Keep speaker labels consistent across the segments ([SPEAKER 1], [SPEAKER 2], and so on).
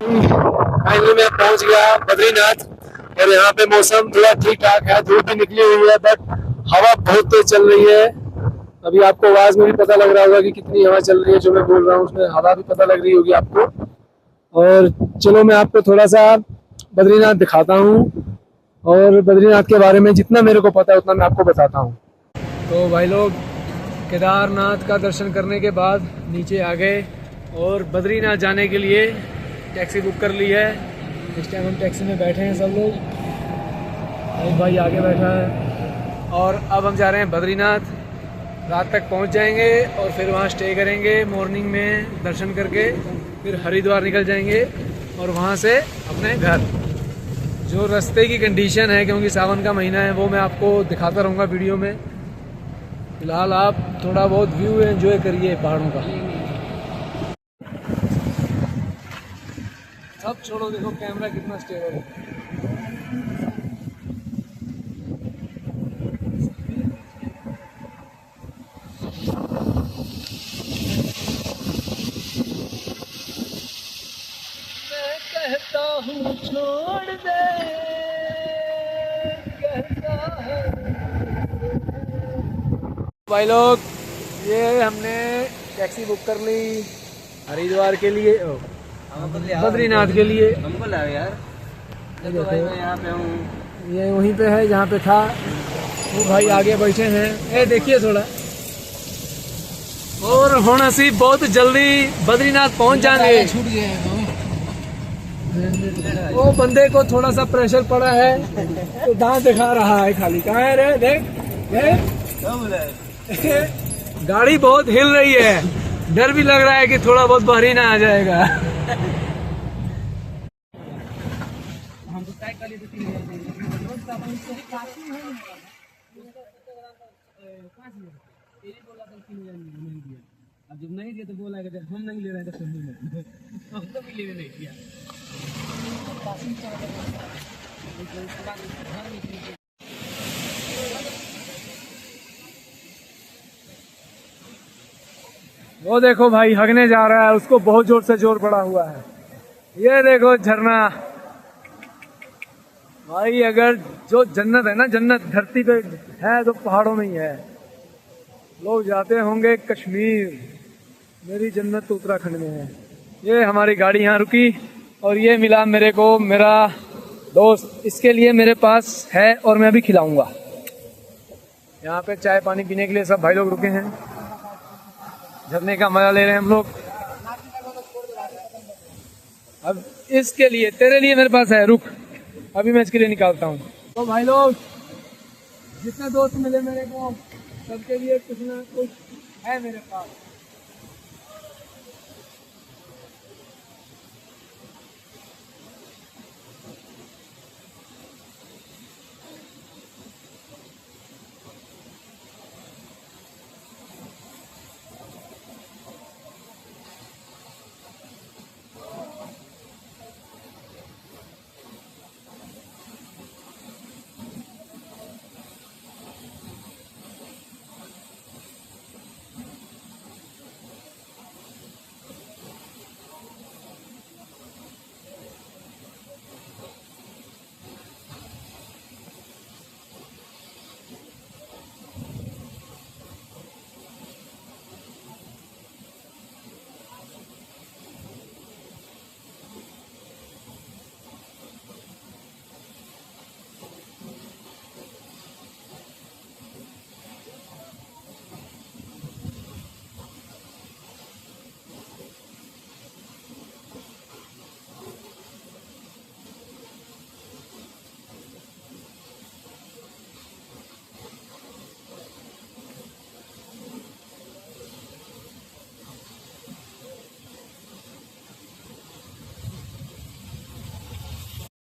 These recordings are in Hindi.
[SPEAKER 1] फाइनली मैं पहुंच गया बद्रीनाथ। और यहाँ पे मौसम थोड़ा ठीक ठाक है, धूप भी निकली हुई है बट हवा बहुत तेज चल रही है। अभी आपको आवाज में भी पता लग रहा होगा कि कितनी हवा चल रही है, जो मैं बोल रहा हूँ उसमें हवा भी पता लग रही होगी आपको। और चलो मैं आपको थोड़ा सा बद्रीनाथ दिखाता हूँ, और बद्रीनाथ के बारे में जितना मेरे को पता है उतना मैं आपको बताता हूँ। तो भाई लोग, केदारनाथ का दर्शन करने के बाद नीचे आ गए और बद्रीनाथ जाने के लिए टैक्सी बुक कर ली है। इस टाइम हम टैक्सी में बैठे हैं सब लोग, एक भाई आगे बैठा है। और अब हम जा रहे हैं बद्रीनाथ। रात तक पहुंच जाएंगे और फिर वहां स्टे करेंगे। मॉर्निंग में दर्शन करके फिर हरिद्वार निकल जाएंगे और वहां से अपने घर। जो रास्ते की कंडीशन है, क्योंकि सावन का महीना है, वो मैं आपको दिखाता रहूँगा वीडियो में। फिलहाल आप थोड़ा बहुत व्यू एंजॉय करिए पहाड़ों का। सब छोड़ो, देखो कैमरा कितना स्टेबल है। मैं कहता हूँ छोड़ दे, कहता है। भाई लोग, ये हमने टैक्सी बुक कर ली हरिद्वार के लिए, बद्रीनाथ के लिए।
[SPEAKER 2] हमको लाओ यार, तो भाई मैं यहाँ पे हूँ।
[SPEAKER 1] ये वहीं पे है जहाँ पे था वो भाई, आगे बैठे हैं। ए देखिए थोड़ा। और हुण असी बहुत जल्दी बद्रीनाथ पहुंच जाएंगे। छूट गए वो बंदे को थोड़ा सा प्रेशर पड़ा है तो दांत दिखा रहा है खाली। कहाँ है रे? देख देख, गाड़ी बहुत हिल रही है, डर भी लग रहा है कि थोड़ा बहुत बाहरी ना आ जाएगा। अब जब नहीं दिया तो बोला कि जब हम नहीं ले रहे हैं तो हम तो भी लेने नहीं दिया। वो देखो भाई हगने जा रहा है, उसको बहुत जोर से जोर पड़ा हुआ है। ये देखो झरना भाई। अगर जो जन्नत है ना, जन्नत धरती पे है तो पहाड़ों में ही है। लोग जाते होंगे कश्मीर, मेरी जन्नत तो उत्तराखंड में है। ये हमारी गाड़ी यहाँ रुकी और ये मिला मेरे को मेरा दोस्त, इसके लिए मेरे पास है और मैं अभी खिलाऊंगा। यहाँ पे चाय पानी पीने के लिए सब भाई लोग रुके हैं, झरने का मजा ले रहे हैं हम लोग। अब इसके लिए, तेरे लिए मेरे पास है, रुक अभी मैं इसके लिए निकालता हूँ। तो भाई लोग, जितने दोस्त मिले मेरे को, सबके लिए कुछ ना कुछ है मेरे पास।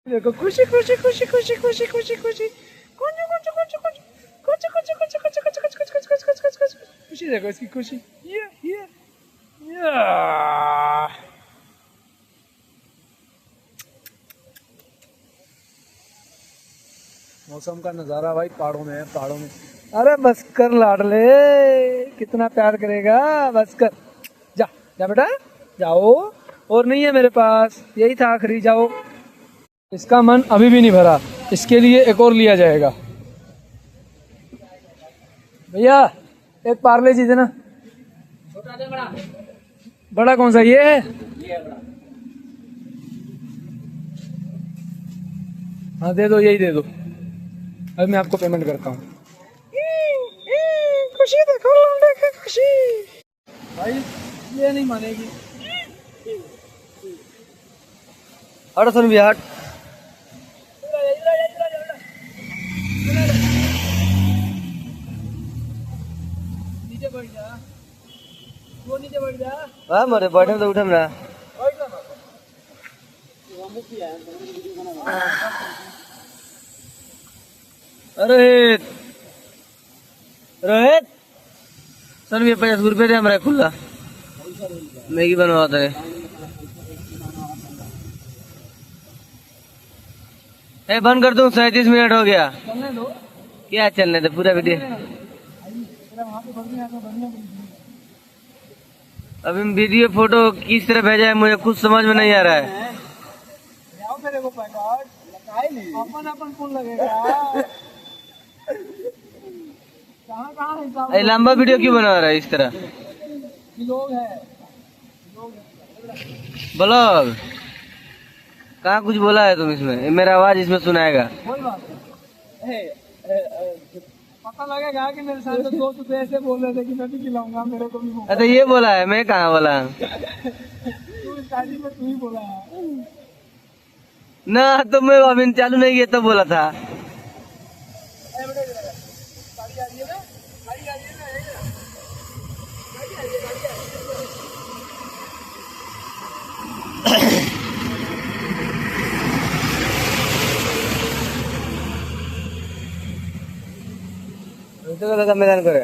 [SPEAKER 1] देखो खुशी खुशी खुशी खुशी खुशी खुशी खुशी खुशी, देखो इसकी खुशी। मौसम का नजारा भाई पहाड़ों में है, पहाड़ों में। अरे बस कर लाडले, कितना प्यार करेगा, बस कर। जा जा बेटा, जाओ और नहीं है मेरे पास, यही था आखिरी। जाओ। इसका मन अभी भी नहीं भरा, इसके लिए एक और लिया जाएगा। भैया एक पार्ले जी देना। छोटा दे बड़ा? बड़ा कौन सा, ये है? ये है बड़ा। हाँ दे दो, यही दे दो। अभी मैं आपको पेमेंट करता हूँ। खुशी देखो लौंडे की खुशी। भाई ये नहीं मानेगी।
[SPEAKER 2] हट सुन भी हट।
[SPEAKER 1] नीचे बैठ जा, वो नीचे बैठ जा।
[SPEAKER 2] हाँ मरे बैठे तो उठे ना। रोहित रोहित सर भी 50 रुपये दे हमारे खुला मैगी बनवाता है। ए बंद कर दूं, 37 मिनट हो गया।
[SPEAKER 1] चलने दो।
[SPEAKER 2] क्या चलने दे, पूरा वीडियो। अभी वीडियो फोटो किस तरह भेजा है मुझे कुछ समझ में नहीं आ रहा है। लंबा वीडियो क्यों बना रहा है इस तरह? ब्लॉग कहाँ कुछ बोला है तुम इसमें? मेरा आवाज इसमें सुनाएगा।
[SPEAKER 1] पता लगेगा कि मेरे साथ तो दोस्त तो ऐसे बोल रहे थे कि मैं भी खिलाऊंगा, मेरे को भी।
[SPEAKER 2] अच्छा ये बोला है, मैं कहाँ बोला?
[SPEAKER 1] तू स्टार्टिंग में तू ही बोला है
[SPEAKER 2] ना, तो मैं अभी चालू नहीं किया तो बोला था। मैदान करे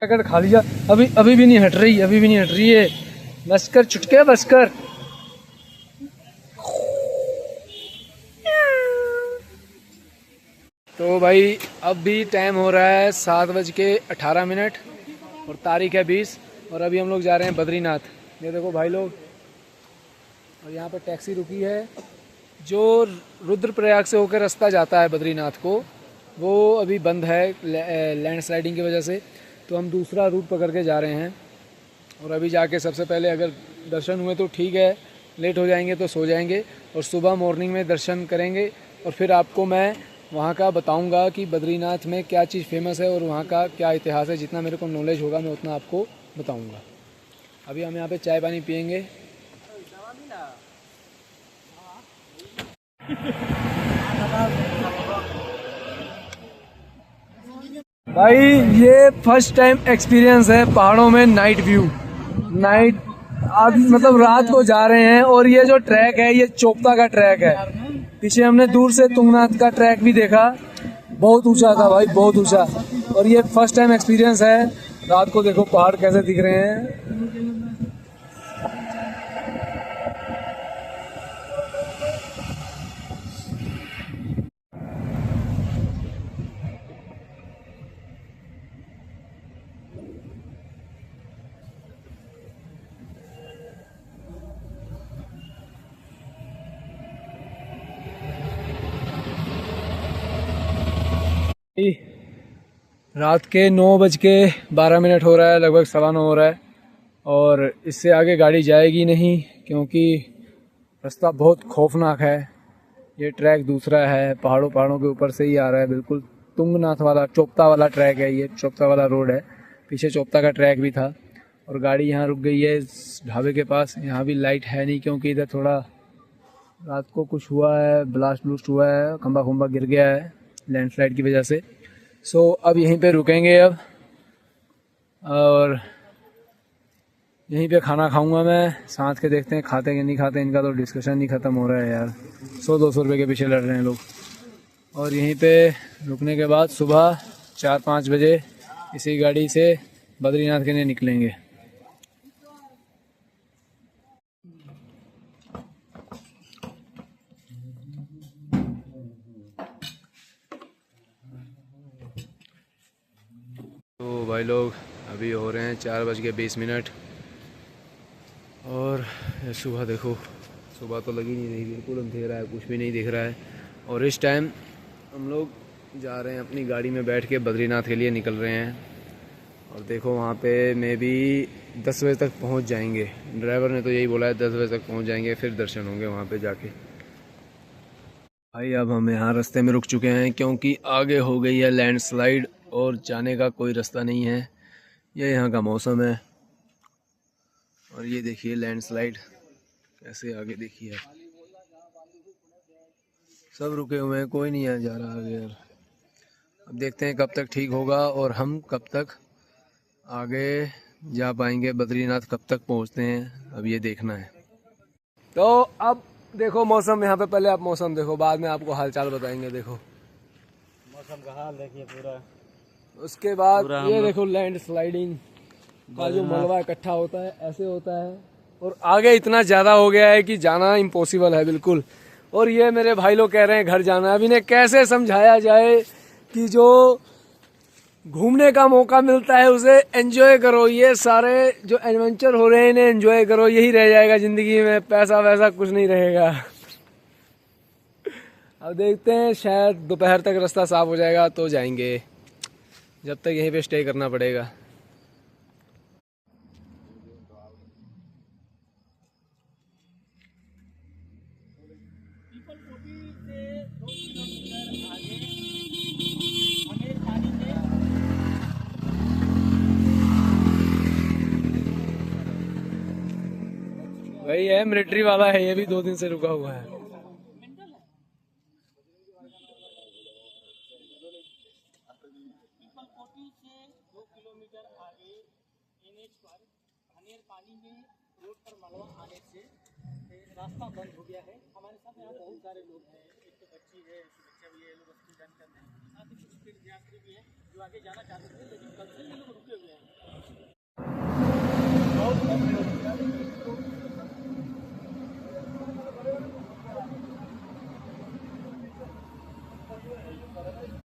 [SPEAKER 1] पैकेट खा लिया, अभी भी नहीं हट रही, अभी भी नहीं हट रही है। बस कर चुटके, बस कर। तो भाई अब भी टाइम हो रहा है 7:18 और तारीख है 20 और अभी हम लोग जा रहे हैं बद्रीनाथ। ये देखो भाई लोग, और यहाँ पे टैक्सी रुकी है। जो रुद्रप्रयाग से होकर रास्ता जाता है बद्रीनाथ को, वो अभी बंद है लैंडस्लाइडिंग की वजह से, तो हम दूसरा रूट पकड़ के जा रहे हैं। और अभी जाके सबसे पहले अगर दर्शन हुए तो ठीक है, लेट हो जाएंगे तो सो जाएंगे, और सुबह मॉर्निंग में दर्शन करेंगे। और फिर आपको मैं वहाँ का बताऊँगा कि बद्रीनाथ में क्या चीज़ फेमस है और वहाँ का क्या इतिहास है। जितना मेरे को नॉलेज होगा मैं उतना आपको बताऊँगा। अभी हम यहाँ पे चाय पानी पियेंगे। भाई ये फर्स्ट टाइम एक्सपीरियंस है पहाड़ों में नाइट व्यू। नाइट मतलब रात को जा रहे हैं, और ये जो ट्रैक है ये चोपता का ट्रैक है। पीछे हमने दूर से तुंगनाथ का ट्रैक भी देखा, बहुत ऊंचा था भाई, बहुत ऊंचा। और ये फर्स्ट टाइम एक्सपीरियंस है। रात को देखो पहाड़ कैसे दिख रहे हैं। रात के 9:12 हो रहा है, लगभग 9:15 हो रहा है। और इससे आगे गाड़ी जाएगी नहीं, क्योंकि रास्ता बहुत खौफनाक है। ये ट्रैक दूसरा है, पहाड़ों के ऊपर से ही आ रहा है, बिल्कुल तुंगनाथ वाला चोपता वाला ट्रैक है। ये चोपता वाला रोड है, पीछे चोपता का ट्रैक भी था। और गाड़ी यहाँ रुक गई है इस ढाबे के पास। यहाँ भी लाइट है नहीं, क्योंकि इधर थोड़ा रात को कुछ हुआ है, ब्लास्ट हुआ है, खंबा गिर गया है लैंडस्लाइड की वजह से। सो अब यहीं पे रुकेंगे अब, और यहीं पे खाना खाऊंगा मैं। साथ के देखते हैं खाते कि नहीं खाते, इनका तो डिस्कशन नहीं ख़त्म हो रहा है यार। 100-200 रुपये के पीछे लड़ रहे हैं लोग। और यहीं पे रुकने के बाद सुबह 4-5 बजे इसी गाड़ी से बद्रीनाथ के लिए निकलेंगे। तो भाई लोग अभी हो रहे हैं 4:20 और सुबह देखो, सुबह तो लगी नहीं रही, बिल्कुल अंधेरा है, कुछ भी नहीं दिख रहा है। और इस टाइम हम लोग जा रहे हैं अपनी गाड़ी में बैठ के बद्रीनाथ के लिए निकल रहे हैं। और देखो वहाँ पे मे भी 10 बजे तक पहुँच जाएंगे। ड्राइवर ने तो यही बोला है 10 बजे तक पहुँच जाएंगे, फिर दर्शन होंगे वहाँ पे जाके। भाई अब हम यहाँ रास्ते में रुक चुके हैं क्योंकि आगे हो गई है लैंडस्लाइड और जाने का कोई रास्ता नहीं है। ये यहाँ का मौसम है और ये देखिए लैंडस्लाइड कैसे आगे देखिए, सब रुके हुए हैं, कोई नहीं जा रहा आगे यार। अब देखते हैं कब तक ठीक होगा और हम कब तक आगे जा पाएंगे, बद्रीनाथ कब तक पहुँचते हैं, अब ये देखना है। तो अब देखो मौसम यहाँ पे, पहले आप मौसम देखो, बाद में आपको हालचाल बताएंगे। देखो
[SPEAKER 2] मौसम का हाल देखिए पूरा।
[SPEAKER 1] उसके बाद ये देखो लैंड स्लाइडिंग का जो मलबा इकट्ठा होता है ऐसे होता है, और आगे इतना ज्यादा हो गया है कि जाना इम्पॉसिबल है बिल्कुल। और ये मेरे भाई लोग कह रहे हैं घर जाना। अब इन्हें कैसे समझाया जाए कि जो घूमने का मौका मिलता है उसे एंजॉय करो, ये सारे जो एडवेंचर हो रहे हैं इन्हें एंजॉय करो, यही रह जाएगा जिंदगी में, पैसा वैसा कुछ नहीं रहेगा। अब देखते हैं, शायद दोपहर तक रास्ता साफ हो जाएगा तो जाएंगे, जब तक यहीं पे स्टे करना पड़ेगा। वही है, मिलिट्री वाला है, ये भी 2 दिन से रुका हुआ है।
[SPEAKER 3] रास्ता बंद हो गया है। हमारे साथ यहाँ बहुत सारे लोग हैं, एक तो बच्ची है, बच्चा भी है, लोग स्टूडेंट कर रहे हैं, साथ ही कुछ तीर्थयात्री भी हैं जो आगे जाना चाहते थे, लेकिन कल से ये लोग रुके हुए हैं।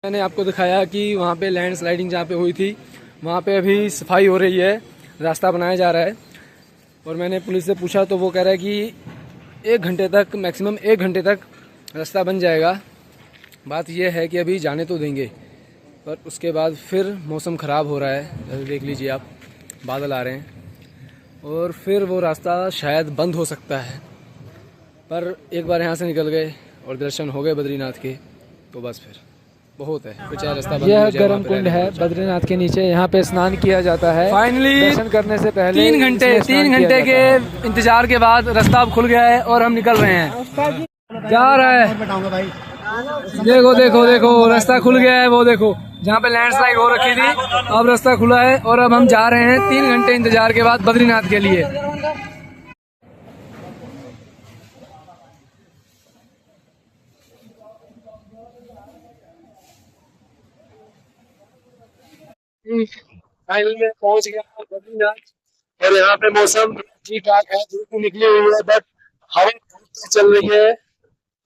[SPEAKER 3] मैंने आपको दिखाया कि वहाँ पे लैंड स्लाइडिंग जहाँ पे हुई थी, वहाँ पे अभी सफाई हो रही है, रास्ता बनाया जा रहा है। और मैंने पुलिस से पूछा तो वो कह रहा है कि 1 घंटे तक, मैक्सिमम 1 घंटे तक रास्ता बन जाएगा। बात यह है कि अभी जाने तो देंगे, पर उसके बाद फिर मौसम ख़राब हो रहा है, जैसे देख लीजिए आप, बादल आ रहे हैं और फिर वो रास्ता शायद बंद हो सकता है। पर एक बार यहाँ से निकल गए और दर्शन हो गए बद्रीनाथ के, तो बस फिर बहुत है, कुछ रास्ता बंद। यह गर्म कुंड है बद्रीनाथ के नीचे, यहाँ पे स्नान किया जाता है। फाइनली दर्शन करने से पहले 3 घंटे के इंतजार के बाद रास्ता अब खुल गया है और हम निकल रहे हैं। जा रहा है, बताऊंगा भाई। देखो देखो देखो, रास्ता खुल गया है, वो देखो जहाँ पे लैंडस्लाइड हो रखी थी, अब रास्ता खुला है और अब हम जा रहे हैं 3 घंटे इंतजार के बाद बद्रीनाथ के लिए। फाइनल में पहुंच गया बद्रीनाथ और यहाँ पे मौसम ठीक ठाक है, धूप निकली हुई है बट हवा चल रही है।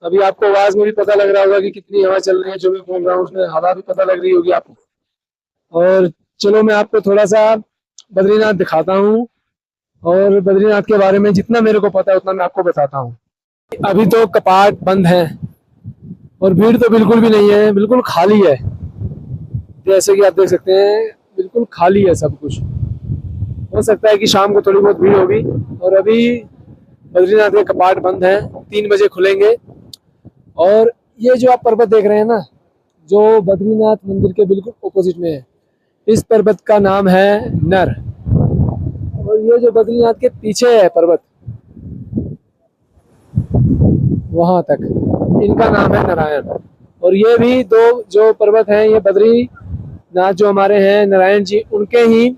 [SPEAKER 3] अभी आपको आवाज में भी पता लग रहा होगा कि कितनी हवा चल रही है, जो मैं बोल रहा हूँ उसमें हवा भी पता लग रही होगी आपको। और चलो मैं आपको थोड़ा सा बद्रीनाथ दिखाता हूँ और बद्रीनाथ के बारे में जितना मेरे को पता है उतना मैं आपको बताता हूँ। अभी तो कपाट बंद है और भीड़ तो बिल्कुल भी नहीं है, बिल्कुल खाली है, जैसे कि आप देख सकते हैं बिल्कुल खाली है सब कुछ। हो सकता है कि शाम को थोड़ी बहुत भीड़ होगी। और अभी बद्रीनाथ के कपाट बंद हैं, 3 बजे खुलेंगे। और ये जो आप पर्वत देख रहे हैं ना, जो बद्रीनाथ मंदिर के बिल्कुल ऑपोजिट में है, इस पर्वत का नाम है नर। और ये जो बद्रीनाथ के पीछे है पर्वत, वहां तक, इनका नाम है नारायण। और ये भी 2 जो पर्वत हैं, ये बद्रीनाथ जो हमारे हैं नारायण जी, उनके ही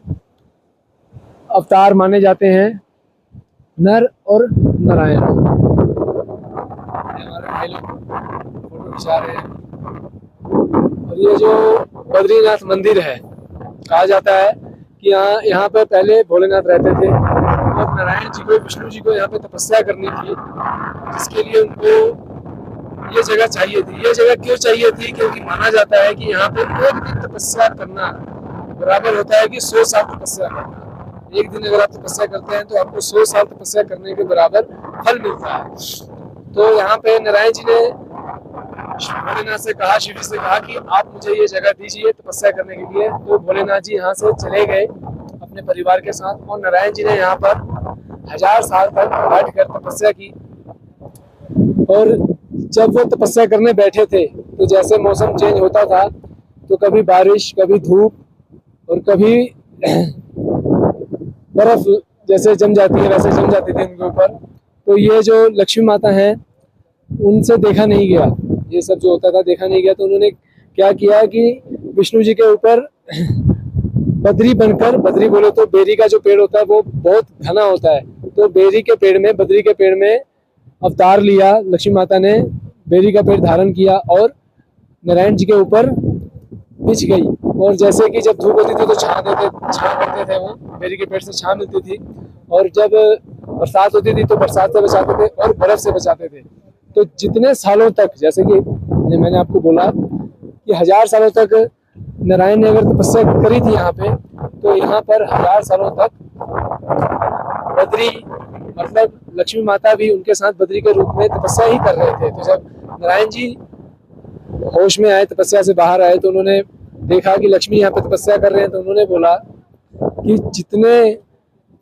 [SPEAKER 3] अवतार माने जाते हैं, नर और नारायण। हमारे भाई लोग फोटो खिंचा रहे हैं। और ये जो बद्रीनाथ मंदिर है, कहा जाता है कि यहाँ पे पहले भोलेनाथ रहते थे और नारायण जी को, विष्णु जी को यहाँ पे तपस्या करनी थी, जिसके लिए उनको ये जगह चाहिए थी। ये जगह क्यों चाहिए थी? क्योंकि माना जाता है कि यहाँ पे एक दिन तपस्या करना
[SPEAKER 1] बराबर होता है कि 100 साल तपस्या करना। एक दिन अगर आप तपस्या करते हैं तो आपको 100 साल तपस्या करने के बराबर फल मिलता है। तो यहाँ पे नारायण जी ने भोलेनाथ से कहा, शिव जी से कहा कि आप मुझे ये जगह दीजिए तपस्या करने के लिए। तो भोलेनाथ जी यहाँ से चले गए अपने परिवार के साथ, और नारायण जी ने यहाँ पर 1000 साल तक बैठ कर तपस्या की। और जब वो तपस्या करने बैठे थे तो जैसे मौसम चेंज होता था, तो कभी बारिश, कभी धूप, और कभी बर्फ जैसे जम जाती है वैसे जम जाती थी उनके ऊपर। तो ये जो लक्ष्मी माता है उनसे देखा नहीं गया, ये सब जो होता था देखा नहीं गया। तो उन्होंने क्या किया कि विष्णु जी के ऊपर बद्री बनकर, बद्री बोले तो बेरी का जो पेड़ होता है वो बहुत घना होता है, तो बेरी के पेड़ में, बद्री के पेड़ में अवतार लिया लक्ष्मी माता ने, बेरी का पेड़ धारण किया और नारायण जी के ऊपर बिछ गई। और जैसे कि जब धूप होती थी तो छां करते थे, वो बेरी के पेड़ से छां मिलती थी, और जब बरसात होती थी तो बरसात से बचाते थे और बर्फ से बचाते थे। तो जितने सालों तक, जैसे कि मैंने आपको बोला कि 1000 सालों तक नारायण ने अगर तपस्या करी थी यहाँ पे, तो यहाँ पर 1000 सालों तक बद्री, मतलब लक्ष्मी माता भी उनके साथ बद्री के रूप में तपस्या ही कर रहे थे। तो जब नारायण जी होश में आए, तपस्या से बाहर आए, तो उन्होंने देखा कि लक्ष्मी यहाँ पे तपस्या कर रहे हैं। तो उन्होंने बोला कि जितने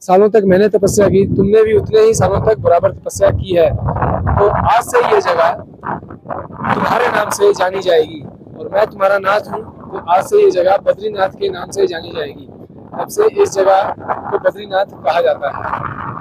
[SPEAKER 1] सालों तक मैंने तपस्या की, तुमने भी उतने ही सालों तक बराबर तपस्या की है, तो आज से ये जगह तुम्हारे नाम से जानी जाएगी, और मैं तुम्हारा नाथ हूँ, तो आज से ये जगह बद्रीनाथ के नाम से जानी जाएगी। तब से इस जगह को बद्रीनाथ कहा जाता है।